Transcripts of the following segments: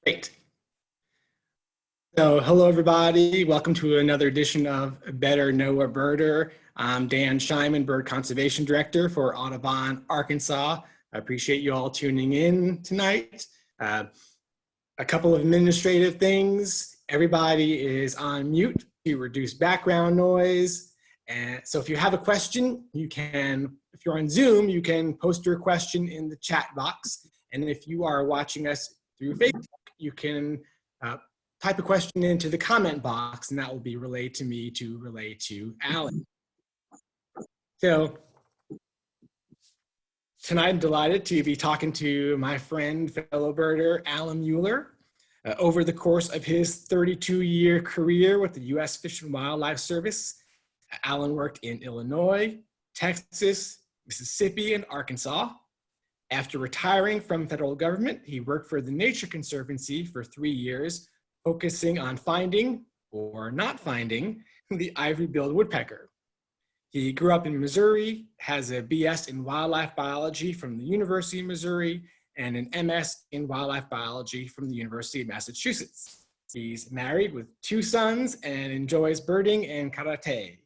Great. So hello, everybody. Welcome to another edition of Better Know a Birder. I'm Dan Scheiman, Bird Conservation Director for Audubon, Arkansas. I appreciate you all tuning in tonight. A couple of administrative things. Everybody is on mute to reduce background noise. And so if you have a question, you can, if you're on Zoom, you can post your question in the chat box. And if you are watching us through Facebook, you can type a question into the comment box, and that will be relayed to me to relay to Allan. So tonight I'm delighted to be talking to my friend, fellow birder, Allan Mueller. Over the course of his 32-year career with the U.S. Fish and Wildlife Service, Allan worked in Illinois, Texas, Mississippi, and Arkansas. After retiring from federal government, he worked for the Nature Conservancy for 3 years, focusing on finding, or not finding, the ivory-billed woodpecker. He grew up in Missouri, has a BS in wildlife biology from the University of Missouri, and an MS in wildlife biology from the University of Massachusetts. He's married with 2 sons and enjoys birding and karate.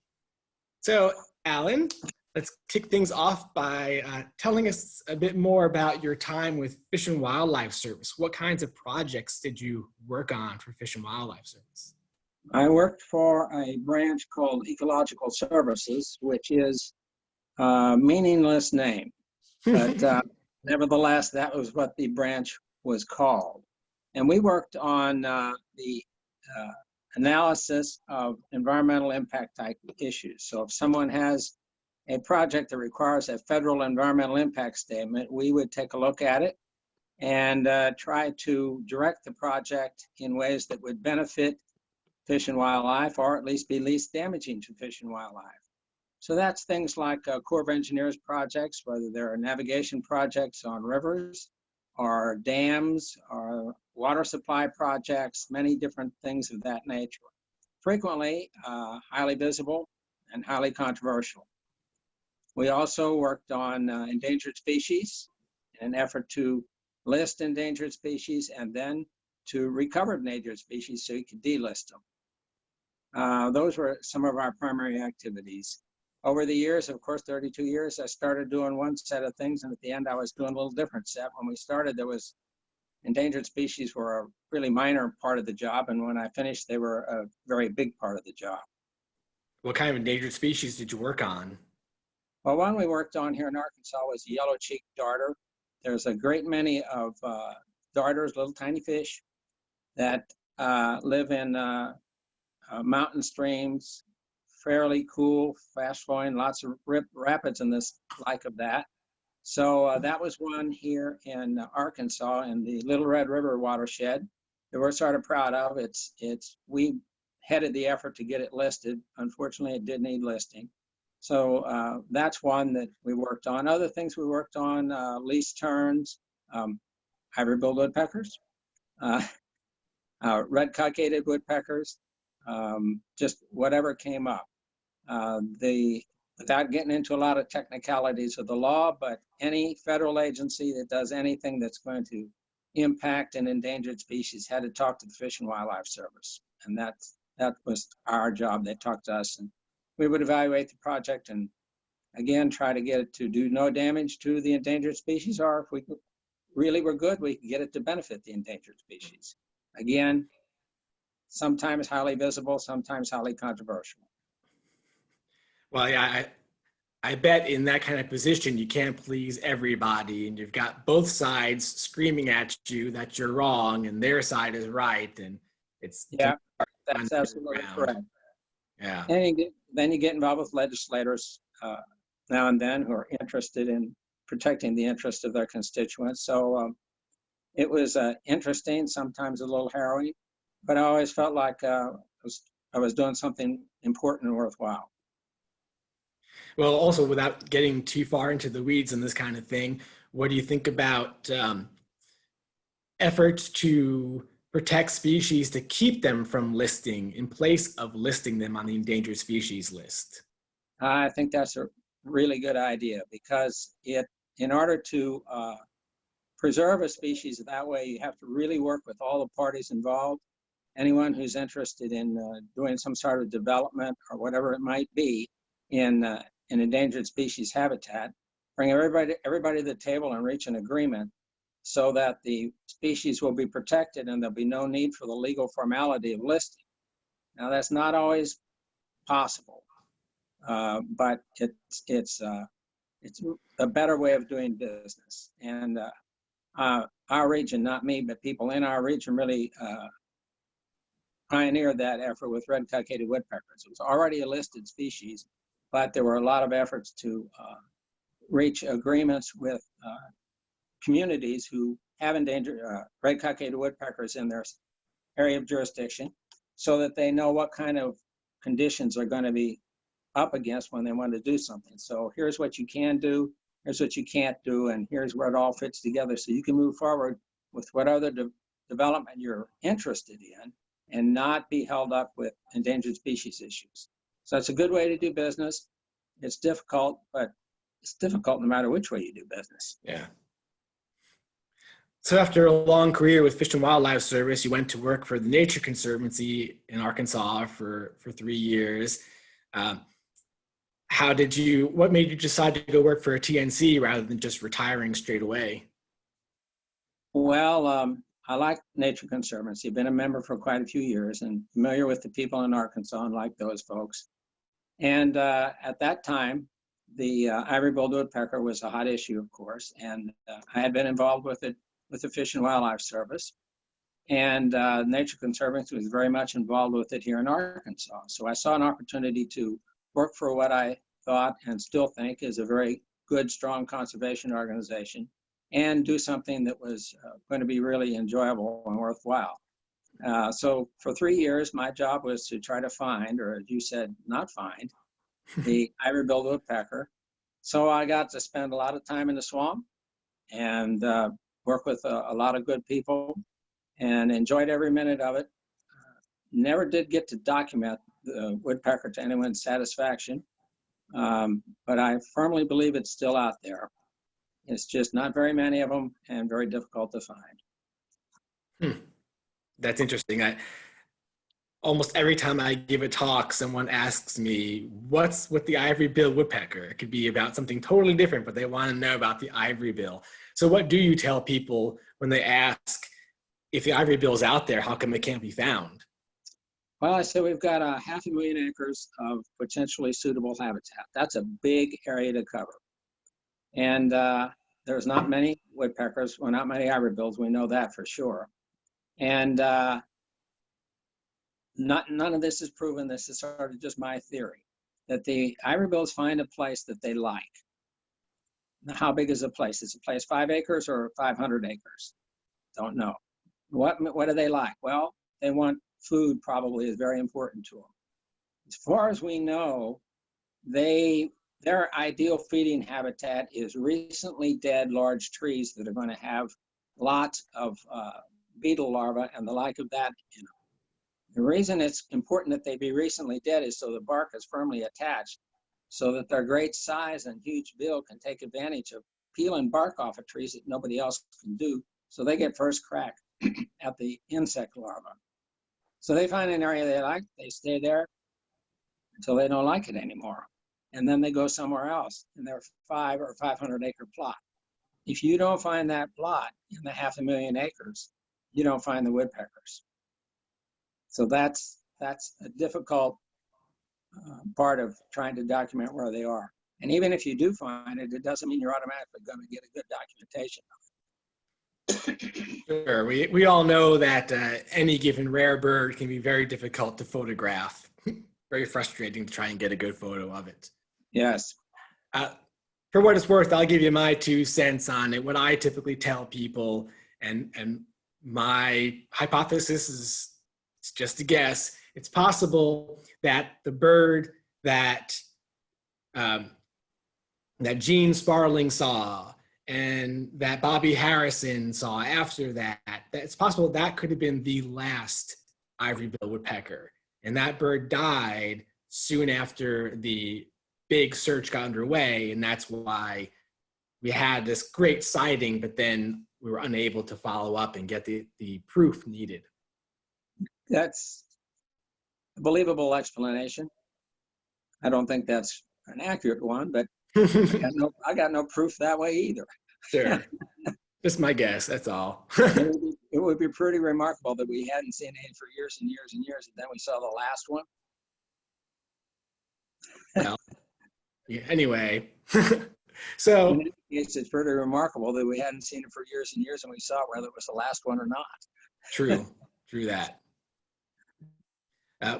So, Allan, let's kick things off by telling us a bit more about your time with Fish and Wildlife Service. What kinds of projects did you work on for Fish and Wildlife Service? I worked for a branch called Ecological Services, which is a meaningless name, but nevertheless, that was what the branch was called. And we worked on the analysis of environmental impact type issues. So if someone has a project that requires a federal environmental impact statement, we would take a look at it and try to direct the project in ways that would benefit fish and wildlife, or at least be least damaging to fish and wildlife. So that's things like Corps of Engineers projects, whether there are navigation projects on rivers or dams or water supply projects, many different things of that nature. Frequently highly visible and highly controversial. We also worked on endangered species in an effort to list endangered species and then to recover endangered species so you could delist them. Those were some of our primary activities. Over the years, of course, 32 years, I started doing one set of things, and at the end I was doing a little different set. When we started, there was endangered species were a really minor part of the job, and when I finished, they were a very big part of the job. What kind of endangered species did you work on? Well, one we worked on here in Arkansas was the yellow-cheeked darter. There's a great many of darters, little tiny fish, that live in mountain streams, fairly cool, fast-flowing, lots of rapids and this like of that. So that was one here in Arkansas in the Little Red River watershed that we're sort of proud of. We headed the effort to get it listed. Unfortunately, it did need listing. So that's one that we worked on. Other things we worked on, least terns, ivory-billed woodpeckers, red-cockaded woodpeckers, just whatever came up. Without getting into a lot of technicalities of the law, but any federal agency that does anything that's going to impact an endangered species had to talk to the Fish and Wildlife Service. And that was our job. They talked to us, and we would evaluate the project and, again, try to get it to do no damage to the endangered species, or if we really were good, we could get it to benefit the endangered species. Again, sometimes highly visible, sometimes highly controversial. Well, yeah, I bet in that kind of position, you can't please everybody, and you've got both sides screaming at you that you're wrong and their side is right, and it's— Yeah, that's absolutely correct. Yeah. And then you get involved with legislators now and then who are interested in protecting the interests of their constituents. So it was interesting, sometimes a little harrowing, but I always felt like I was doing something important and worthwhile. Well, also, without getting too far into the weeds and this kind of thing, what do you think about efforts to protect species to keep them from listing in place of listing them on the endangered species list? I think that's a really good idea, because in order to preserve a species that way, you have to really work with all the parties involved. Anyone who's interested in doing some sort of development or whatever it might be in an endangered species habitat, bring everybody to the table and reach an agreement so that the species will be protected and there'll be no need for the legal formality of listing. Now, that's not always possible, but it's a better way of doing business. And our region, not me, but people in our region really pioneered that effort with red-cockaded woodpeckers. It was already a listed species, but there were a lot of efforts to reach agreements with communities who have endangered red-cockaded woodpeckers in their area of jurisdiction so that they know what kind of conditions are going to be up against when they want to do something. So here's what you can do, here's what you can't do, and here's where it all fits together so you can move forward with what other development you're interested in and not be held up with endangered species issues. So it's a good way to do business. It's difficult, but it's difficult no matter which way you do business. Yeah. So after a long career with Fish and Wildlife Service, you went to work for the Nature Conservancy in Arkansas for 3 years. What made you decide to go work for a TNC rather than just retiring straight away? Well, I like Nature Conservancy. I've been a member for quite a few years and familiar with the people in Arkansas and like those folks. And at that time, the Ivory-billed Woodpecker was a hot issue, of course, and I had been involved with it with the Fish and Wildlife Service. And Nature Conservancy was very much involved with it here in Arkansas. So I saw an opportunity to work for what I thought and still think is a very good, strong conservation organization and do something that was going to be really enjoyable and worthwhile. So for 3 years, my job was to try to find, or as you said, not find, the Ivory-billed Woodpecker. So I got to spend a lot of time in the swamp and work with a lot of good people and enjoyed every minute of it. Never did get to document the woodpecker to anyone's satisfaction, but I firmly believe it's still out there. It's just not very many of them and very difficult to find. That's interesting. Almost every time I give a talk, someone asks me, what's with the ivory-billed woodpecker? It could be about something totally different, but they want to know about the ivory bill. So what do you tell people when they ask if the ivory bill is out there, how come it can't be found? Well, I said we've got 500,000 acres of potentially suitable habitat. That's a big area to cover. And there's not many woodpeckers, well, not many ivory-bills, we know that for sure. And none of this is proven. This is sort of just my theory, that the ivory-bills find a place that they like. Now, how big is a place? Is a place 5 acres or 500 acres? Don't know. What do they like? Well, they want food, probably is very important to them. As far as we know, their ideal feeding habitat is recently dead large trees that are going to have lots of beetle larvae and the like of that in them. The reason it's important that they be recently dead is so the bark is firmly attached, so that their great size and huge bill can take advantage of peeling bark off of trees that nobody else can do, so they get first crack at the insect larvae. So they find an area they like, they stay there until they don't like it anymore. And then they go somewhere else in their 5 or 500 acre plot. If you don't find that plot in the 500,000 acres, you don't find the woodpeckers. So that's a difficult part of trying to document where they are. And even if you do find it, it doesn't mean you're automatically going to get a good documentation of it. Sure, we all know that any given rare bird can be very difficult to photograph. Very frustrating to try and get a good photo of it. Yes. For what it's worth, I'll give you my 2 cents on it. What I typically tell people, and my hypothesis is, it's just a guess, it's possible that the bird that Gene Sparling saw and that Bobby Harrison saw after that, it's possible that could have been the last ivory-billed woodpecker. And that bird died soon after the big search got underway, and that's why we had this great sighting, but then we were unable to follow up and get the proof needed. That's a believable explanation. I don't think that's an accurate one, but I got no proof that way either. Sure. Just my guess, that's all. It would be pretty remarkable that we hadn't seen it for years and years and years, and then we saw the last one. Well, yeah, anyway. So It's pretty remarkable that we hadn't seen it for years and years, and we saw whether it was the last one or not. true that.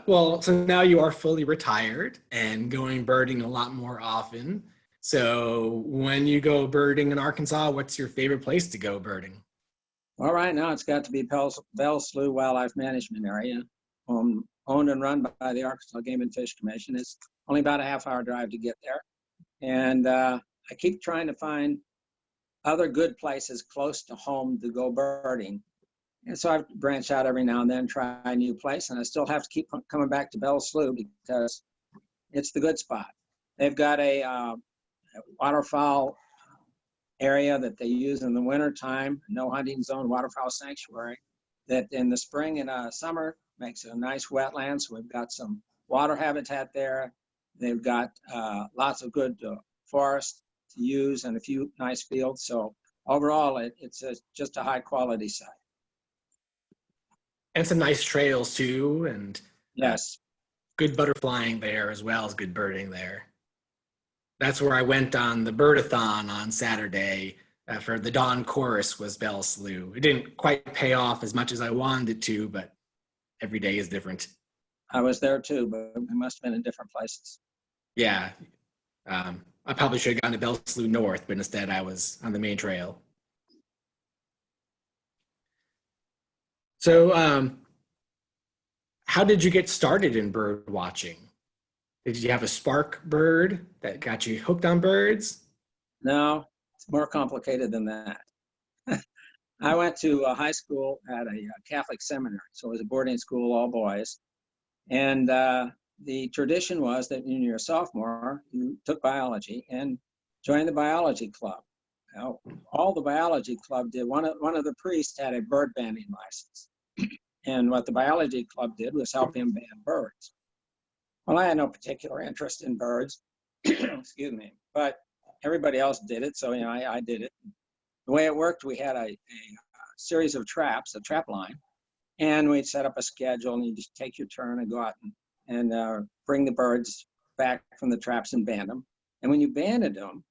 Well, so now you are fully retired and going birding a lot more often. So when you go birding in Arkansas, what's your favorite place to go birding? Well, right now it's got to be Bell Slough Wildlife Management Area, owned and run by the Arkansas Game and Fish Commission. It's only about a half-hour drive to get there. And I keep trying to find other good places close to home to go birding. And so I branch out every now and then, try a new place, and I still have to keep coming back to Bell Slough because it's the good spot. They've got a waterfowl area that they use in the wintertime, no hunting zone waterfowl sanctuary, that in the spring and summer makes a nice wetland. So we've got some water habitat there. They've got lots of good forest to use and a few nice fields. So overall, it's just a high quality site. And some nice trails too, and yes, good butterflying there as well as good birding there. That's where I went on the birdathon on Saturday for the dawn chorus was Bell Slough. It didn't quite pay off as much as I wanted it to, but every day is different. I was there too, but we must have been in different places. Yeah, I probably should have gone to Bell Slough North, but instead I was on the main trail. So how did you get started in bird watching? Did you have a spark bird that got you hooked on birds? No, it's more complicated than that. I went to high school at a Catholic seminary, so it was a boarding school, all boys. And the tradition was that when you're a sophomore, you took biology and joined the biology club. Now, all the biology club did, one of the priests had a bird banding license. And what the biology club did was help him band birds. Well, I had no particular interest in birds, excuse me, but everybody else did it, so I did it. The way it worked, we had a series of traps, a trap line, and we'd set up a schedule, and you just take your turn and go out and bring the birds back from the traps and band them. And when you banded them,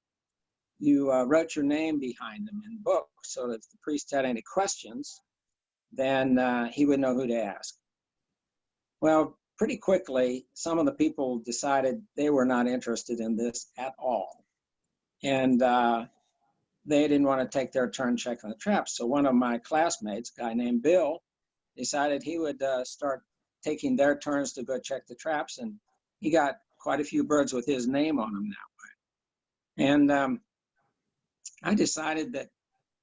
you wrote your name behind them in books, so that if the priest had any questions, then he would know who to ask. Well, pretty quickly, some of the people decided they were not interested in this at all. And they didn't want to take their turn checking the traps. So one of my classmates, a guy named Bill, decided he would start taking their turns to go check the traps. And he got quite a few birds with his name on them that way. And I decided that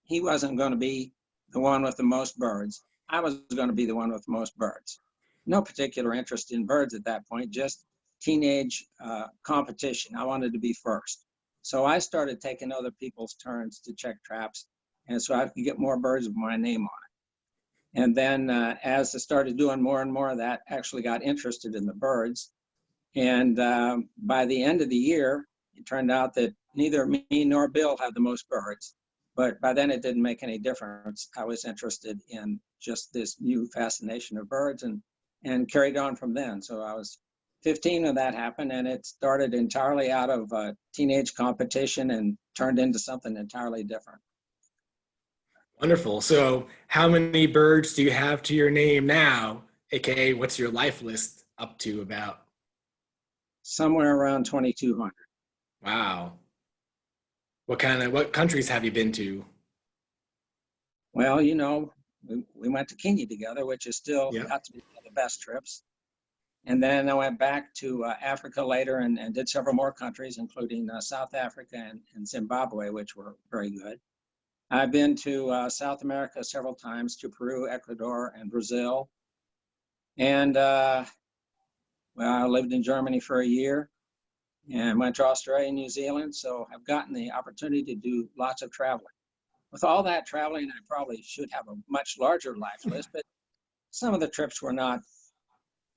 he wasn't going to be the one with the most birds. I was going to be the one with the most birds. No particular interest in birds at that point, just teenage competition. I wanted to be first. So I started taking other people's turns to check traps, and so I could get more birds with my name on it. And then as I started doing more and more of that, actually got interested in the birds. And by the end of the year, it turned out that neither me nor Bill had the most birds. But by then it didn't make any difference. I was interested in just this new fascination of birds and carried on from then. So I was 15 when that happened, and it started entirely out of teenage competition and turned into something entirely different. Wonderful. So how many birds do you have to your name now? AKA, what's your life list up to about? Somewhere around 2,200. Wow. What countries have you been to? Well, we went to Kenya together, which is still got to be one of the best trips. And then I went back to Africa later and did several more countries, including South Africa and Zimbabwe, which were very good. I've been to South America several times, to Peru, Ecuador, and Brazil. And I lived in Germany for a year and went to Australia and New Zealand. So I've gotten the opportunity to do lots of traveling. with all that traveling, I probably should have a much larger life list, but some of the trips were not,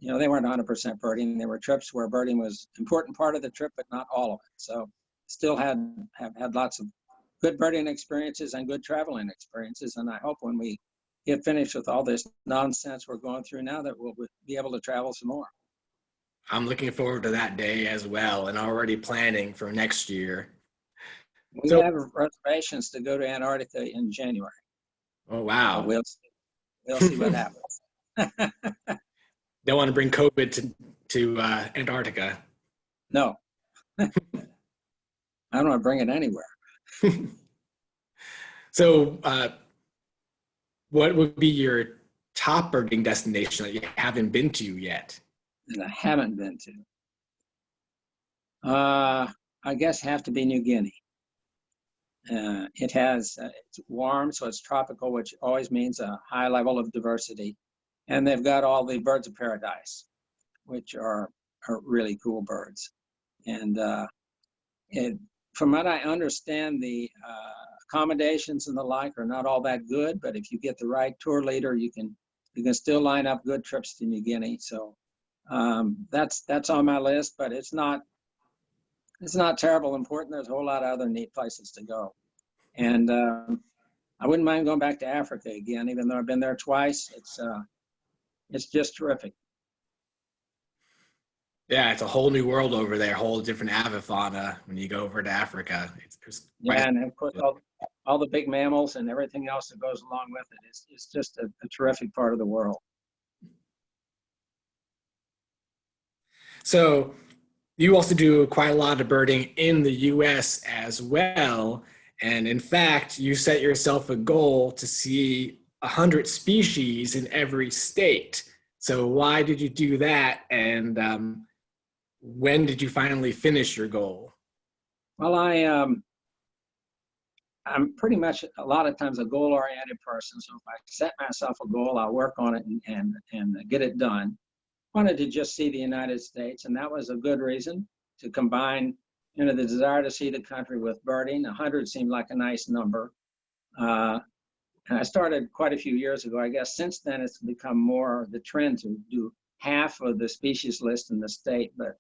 they weren't 100% birding. There were trips where birding was an important part of the trip, but not all of it. So still have had lots of good birding experiences and good traveling experiences. And I hope when we get finished with all this nonsense we're going through now that we'll be able to travel some more. I'm looking forward to that day as well, and already planning for next year. We have reservations to go to Antarctica in January. Oh, wow. We'll see what happens. Don't want to bring COVID to Antarctica. No. I don't want to bring it anywhere. So what would be your top birding destination that you haven't been to yet? That I haven't been to? I guess have to be New Guinea. It's warm, so it's tropical, which always means a high level of diversity. And they've got all the birds of paradise, which are really cool birds. And from what I understand, the accommodations and the like are not all that good, but if you get the right tour leader, you can still line up good trips to New Guinea. So that's on my list, but it's not terrible important. There's a whole lot of other neat places to go. And I wouldn't mind going back to Africa again, even though I've been there twice. It's just terrific. Yeah, it's a whole new world over there, whole different avifauna when you go over to Africa. And of course, all the big mammals and everything else that goes along with it. It's just a terrific part of the world. So you also do quite a lot of birding in the US as well. And in fact, you set yourself a goal to see 100 species in every state. So why did you do that? And when did you finally finish your goal? Well, I'm pretty much a lot of times a goal-oriented person. So if I set myself a goal, I'll work on it and get it done. Wanted to just see the United States, and that was a good reason to combine, the desire to see the country with birding. 100 seemed like a nice number. And I started quite a few years ago. I guess since then it's become more the trend to do half of the species list in the state, but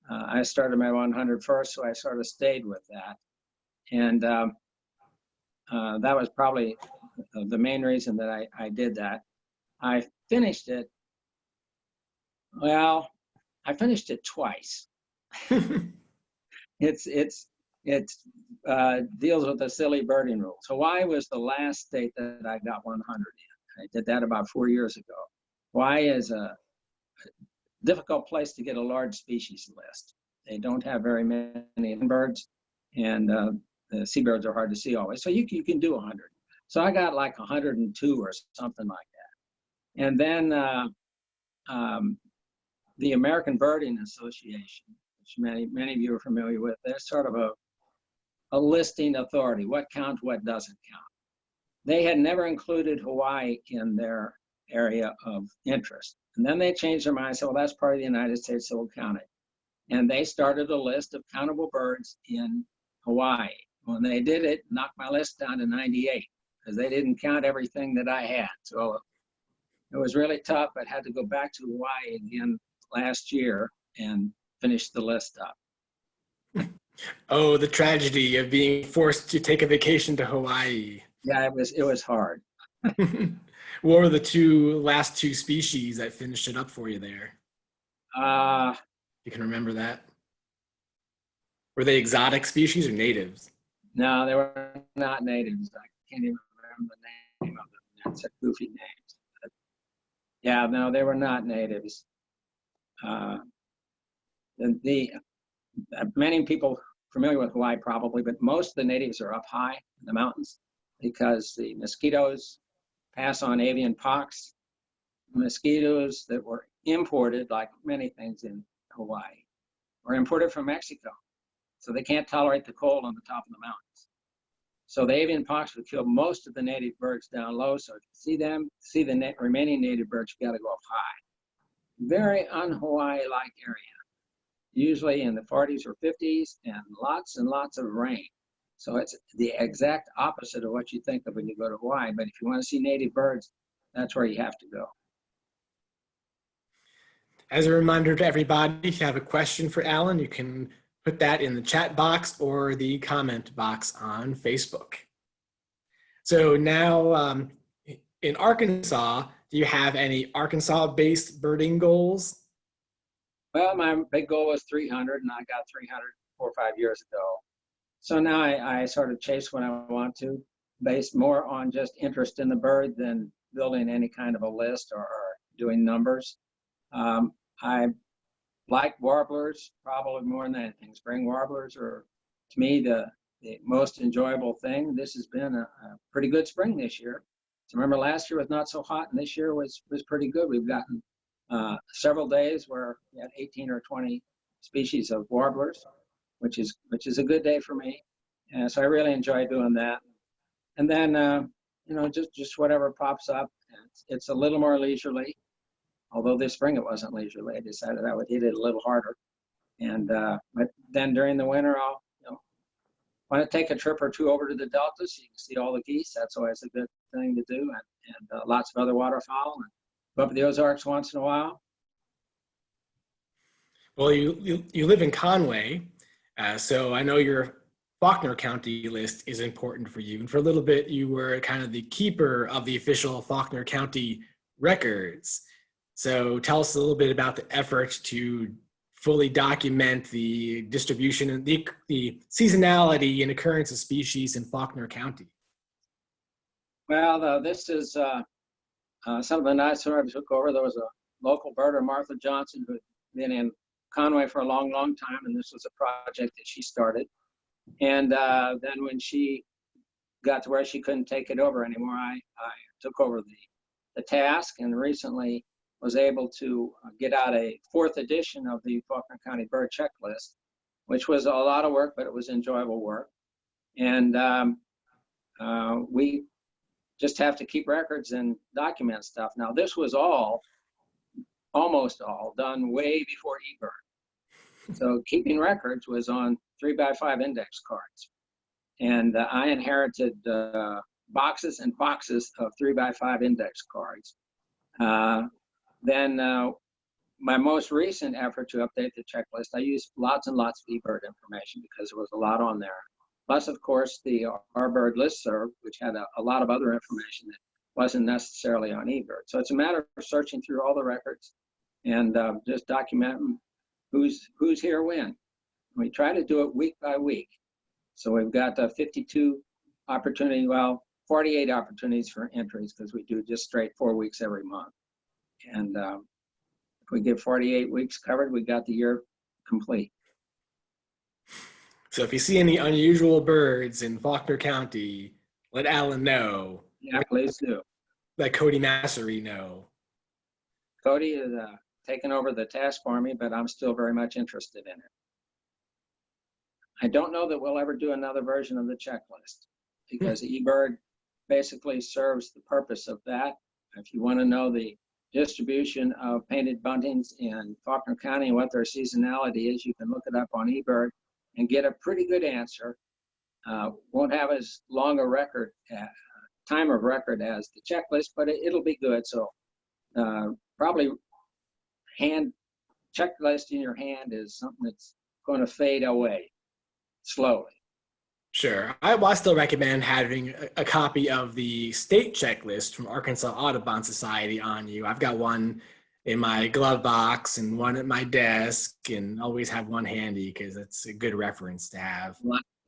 I started my 100 first, so I sort of stayed with that. And that was probably the main reason that I did that. I finished it. Well, I finished it twice. It deals with the silly birding rules. Hawaii was the last state that I got 100 in. I did that about 4 years ago. Hawaii is a difficult place to get a large species list. They don't have very many birds, and the seabirds are hard to see always. So you can do 100. So I got like 102 or something like that. And then the American Birding Association, which many of you are familiar with, they're sort of a listing authority, what counts, what doesn't count. They had never included Hawaii in their area of interest. And then they changed their mind and said, well, that's part of the United States, so we'll count it. And they started a list of countable birds in Hawaii. When they did it, knocked my list down to 98 because they didn't count everything that I had. So it was really tough. I had to go back to Hawaii again last year and finish the list up. Oh, the tragedy of being forced to take a vacation to Hawaii. Yeah, it was hard. What were the last two species that finished it up for you there? You can remember that? Were they exotic species or natives? No, they were not natives. I can't even remember the name of them. That's a goofy names. But yeah, no, they were not natives. Many people familiar with Hawaii probably, but most of the natives are up high in the mountains because the mosquitoes pass on avian pox. Mosquitoes that were imported, like many things in Hawaii, were imported from Mexico. So they can't tolerate the cold on the top of the mountains. So the avian pox would kill most of the native birds down low. So if you see the remaining native birds, you got to go up high. Very un-Hawaii-like area, usually in the 40s or 50s, and lots of rain. So it's the exact opposite of what you think of when you go to Hawaii. But if you want to see native birds, that's where you have to go. As a reminder to everybody, if you have a question for Allan, you can put that in the chat box or the comment box on Facebook. So now in Arkansas, do you have any Arkansas-based birding goals? Well, my big goal was 300, and I got 300 4 or 5 years ago. So now I sort of chase when I want to, based more on just interest in the bird than building any kind of a list or doing numbers. I like warblers probably more than anything. Spring warblers are, to me, the most enjoyable thing. This has been a pretty good spring this year. So remember, last year was not so hot, and this year was pretty good. We've gotten several days where we had 18 or 20 species of warblers, which is a good day for me. And so I really enjoy doing that. And then you know, just whatever pops up. It's a little more leisurely. Although this spring it wasn't leisurely, I decided I would hit it a little harder. And but then during the winter, I'll want to take a trip or two over to the Delta so you can see all the geese. That's always a good thing to do, and lots of other waterfowl. And go up to the Ozarks once in a while. Well, you live in Conway, so I know your Faulkner County list is important for you. And for a little bit, you were kind of the keeper of the official Faulkner County records. So tell us a little bit about the effort to fully document the distribution and the seasonality and occurrence of species in Faulkner County. Well, this is something I sort of took over. There was a local birder, Martha Johnson, who had been in Conway for a long, long time, and this was a project that she started. And then when she got to where she couldn't take it over anymore, I took over the task, and recently was able to get out a 4th edition of the Faulkner County Bird Checklist, which was a lot of work, but it was enjoyable work. And we just have to keep records and document stuff. Now, this was almost all done way before eBird. So keeping records was on 3x5 index cards. And I inherited boxes and boxes of 3x5 index cards. Then my most recent effort to update the checklist, I used lots and lots of eBird information because there was a lot on there. Plus, of course, the RBird listserv, which had a lot of other information that wasn't necessarily on eBird. So it's a matter of searching through all the records and just documenting who's here when. We try to do it week by week. So we've got 52 opportunities, well, 48 opportunities for entries because we do just straight 4 weeks every month. And if we get 48 weeks covered, we got the year complete. So if you see any unusual birds in Faulkner County, let Allan know. Yeah, please do. Let Cody Massery know. Cody is taking over the task for me, but I'm still very much interested in it. I don't know that we'll ever do another version of the checklist because eBird basically serves the purpose of that. If you want to know the distribution of painted buntings in Faulkner County and what their seasonality is, you can look it up on eBird and get a pretty good answer. Won't have as long a record, time of record as the checklist, but it'll be good. So probably hand checklist in your hand is something that's going to fade away slowly. Sure. I still recommend having a copy of the state checklist from Arkansas Audubon Society on you. I've got one in my glove box and one at my desk, and always have one handy because it's a good reference to have.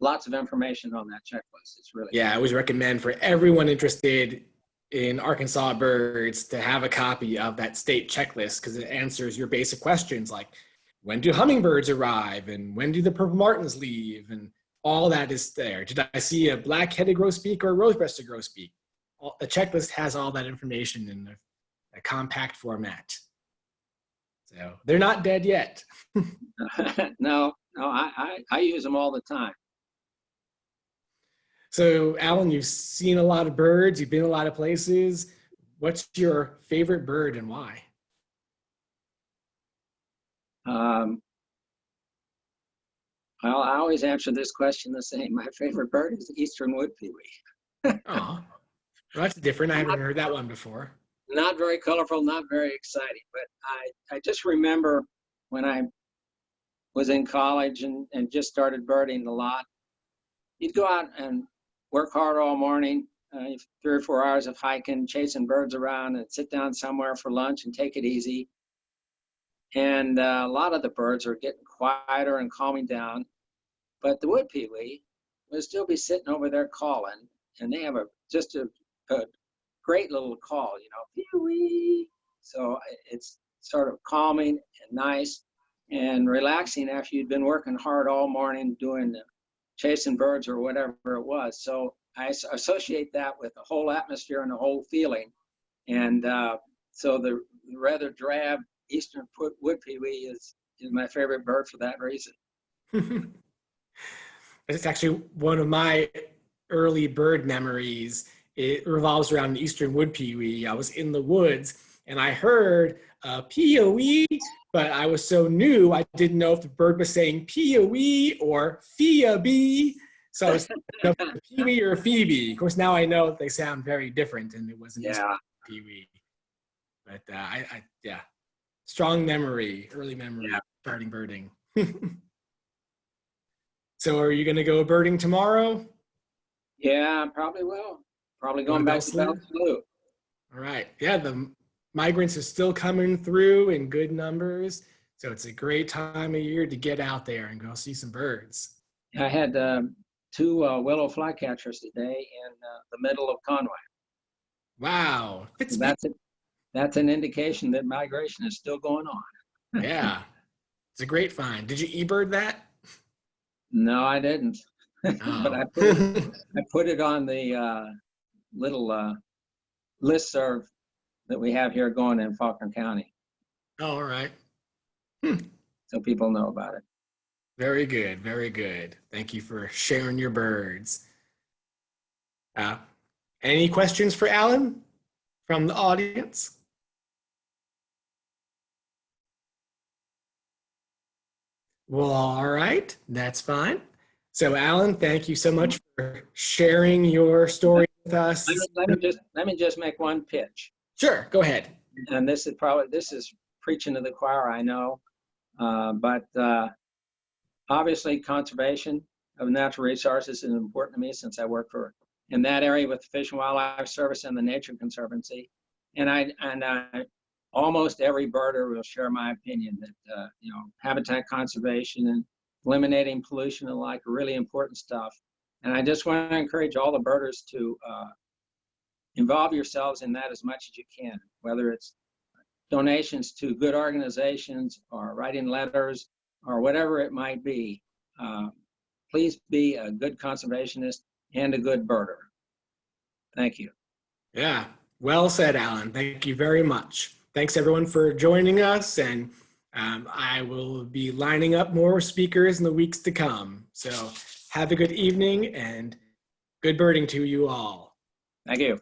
Lots of information on that checklist. It's really I always recommend for everyone interested in Arkansas birds to have a copy of that state checklist because it answers your basic questions like when do hummingbirds arrive and when do the purple martins leave, and all that is there. Did I see a black-headed grosbeak or a rose-breasted grosbeak? The checklist has all that information in a compact format. So they're not dead yet. No, I use them all the time. So Allan, you've seen a lot of birds, you've been a lot of places. What's your favorite bird and why? Well, I always answer this question the same. My favorite bird is the eastern wood pewee. Oh, well, that's different. I haven't heard that one before. Not very colorful, not very exciting, but I just remember when I was in college and just started birding a lot, you'd go out and work hard all morning, 3 or 4 hours of hiking, chasing birds around, and sit down somewhere for lunch and take it easy. And a lot of the birds are getting quieter and calming down, but the wood pewee will still be sitting over there calling, and they have just a great little call, you know, pewee. So it's sort of calming and nice and relaxing after you'd been working hard all morning doing chasing birds or whatever it was. So I associate that with the whole atmosphere and the whole feeling. And so the rather drab eastern wood pewee is my favorite bird for that reason. It's actually one of my early bird memories. It revolves around the eastern wood pewee. I was in the woods and I heard pewee, but I was so new, I didn't know if the bird was saying pewee or fee-a-bee. So I was pewee or phoebe. Of course, now I know they sound very different, and it wasn't pewee. But yeah, strong memory, early memory, starting birding. So are you going to go birding tomorrow? Yeah, probably will. Probably going back to Bell's Blue. All right. Yeah, the migrants are still coming through in good numbers. So it's a great time of year to get out there and go see some birds. I had 2 willow flycatchers today in the middle of Conway. Wow. So that's an indication that migration is still going on. Yeah. It's a great find. Did you e-bird that? No, I didn't. Oh. But I put it on the little listserv that we have here going in Faulkner County. Oh, all right. So people know about it. Very good. Very good. Thank you for sharing your birds. Any questions for Allan from the audience? Well, all right. That's fine. So, Allan, thank you so much for sharing your story with us. Let me just make one pitch. Sure, go ahead. And this is preaching to the choir, I know, but obviously conservation of natural resources is important to me since I work in that area with the Fish and Wildlife Service and the Nature Conservancy, and almost every birder will share my opinion that habitat conservation and eliminating pollution and like really important stuff. And I just want to encourage all the birders to involve yourselves in that as much as you can, whether it's donations to good organizations or writing letters or whatever it might be. Please be a good conservationist and a good birder. Thank you. Yeah, well said, Allan. Thank you very much. Thanks everyone for joining us, and I will be lining up more speakers in the weeks to come. So have a good evening and good birding to you all. Thank you.